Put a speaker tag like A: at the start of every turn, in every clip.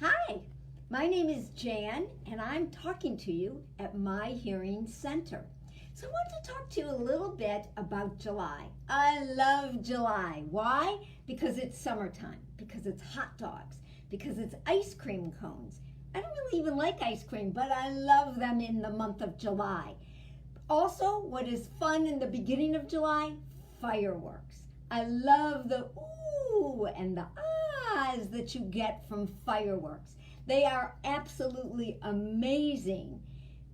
A: Hi, my name is Jan and I'm talking to you at My Hearing Center. So I want to talk to you a little bit about July. I love July. Why? Because it's summertime, because it's hot dogs, because it's ice cream cones. I don't really even like ice cream, but I love them in the month of July. Also, what is fun in the beginning of July? Fireworks. I love the ooh and the ahs that you get from fireworks. They are absolutely amazing.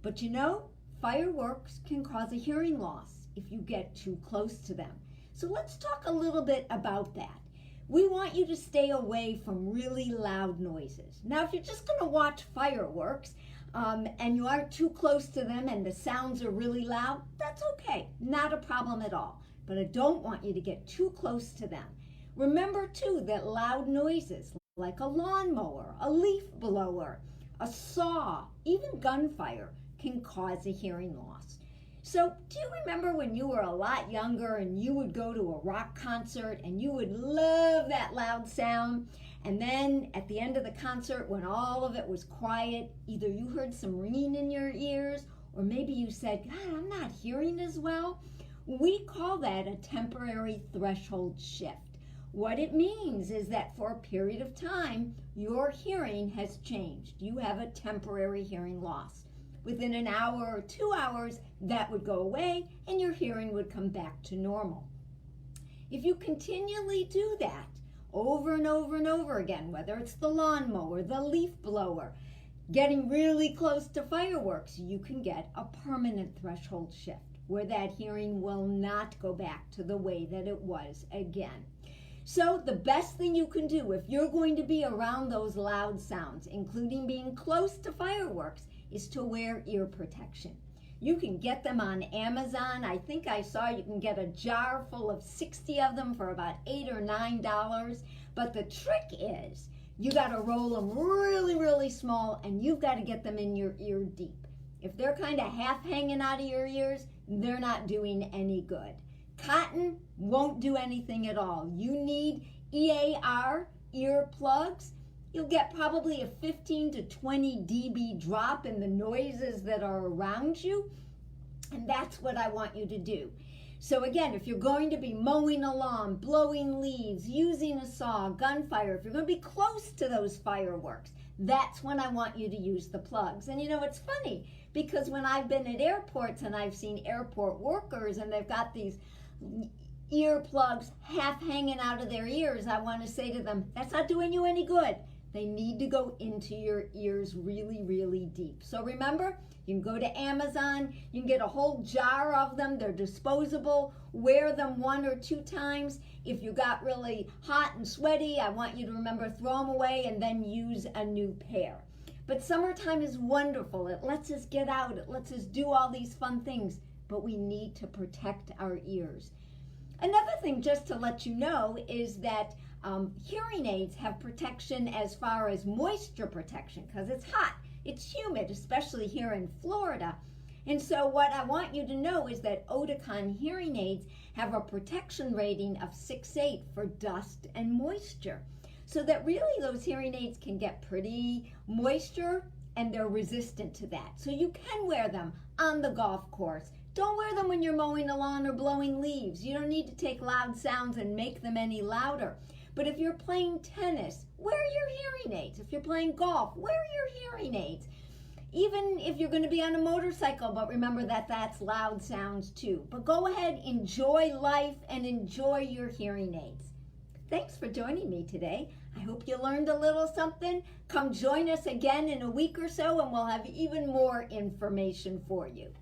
A: But you know, fireworks can cause a hearing loss if you get too close to them. So let's talk a little bit about that. We want you to stay away from really loud noises. Now, if you're just going to watch fireworks, and you aren't too close to them and the sounds are really loud, that's okay. Not a problem at all. But I don't want you to get too close to them. Remember, too, that loud noises like a lawnmower, a leaf blower, a saw, even gunfire can cause a hearing loss. So do you remember when you were a lot younger and you would go to a rock concert and you would love that loud sound? And then at the end of the concert, when all of it was quiet, either you heard some ringing in your ears, or maybe you said, God, I'm not hearing as well. We call that a temporary threshold shift. What it means is that for a period of time, your hearing has changed. You have a temporary hearing loss. Within an hour or 2 hours, that would go away and your hearing would come back to normal. If you continually do that over and over and over again, whether it's the lawnmower, the leaf blower, getting really close to fireworks, you can get a permanent threshold shift where that hearing will not go back to the way that it was again. So the best thing you can do if you're going to be around those loud sounds, including being close to fireworks, is to wear ear protection. You can get them on Amazon. I think I saw you can get a jar full of 60 of them for about $8 or $9. But the trick is you got to roll them really, really small, and you've got to get them in your ear deep. If they're kind of half hanging out of your ears, they're not doing any good. Cotton won't do anything at all. You need EAR ear plugs. You'll get probably a 15 to 20 dB drop in the noises that are around you. And that's what I want you to do. So again, if you're going to be mowing a lawn, blowing leaves, using a saw, gunfire, if you're going to be close to those fireworks, that's when I want you to use the plugs. And you know, it's funny because when I've been at airports and I've seen airport workers and they've got these earplugs half hanging out of their ears, I want to say to them, that's not doing you any good. They need to go into your ears really, really deep. So remember, you can go to Amazon, you can get a whole jar of them. They're disposable. Wear them 1 or 2 times. If you got really hot and sweaty, I want you to remember, throw them away and then use a new pair. But summertime is wonderful. It lets us get out. It lets us do all these fun things. But we need to protect our ears. Another thing, just to let you know, is that hearing aids have protection as far as moisture protection because it's hot, it's humid, especially here in Florida. And so what I want you to know is that Oticon hearing aids have a protection rating of 6.8 for dust and moisture. So that really those hearing aids can get pretty moisture and they're resistant to that. So you can wear them on the golf course. Don't wear them when you're mowing the lawn or blowing leaves. You don't need to take loud sounds and make them any louder. But if you're playing tennis, wear your hearing aids. If you're playing golf, wear your hearing aids. Even if you're going to be on a motorcycle, but remember that that's loud sounds too. But go ahead, enjoy life and enjoy your hearing aids. Thanks for joining me today. I hope you learned a little something. Come join us again in a week or so and we'll have even more information for you.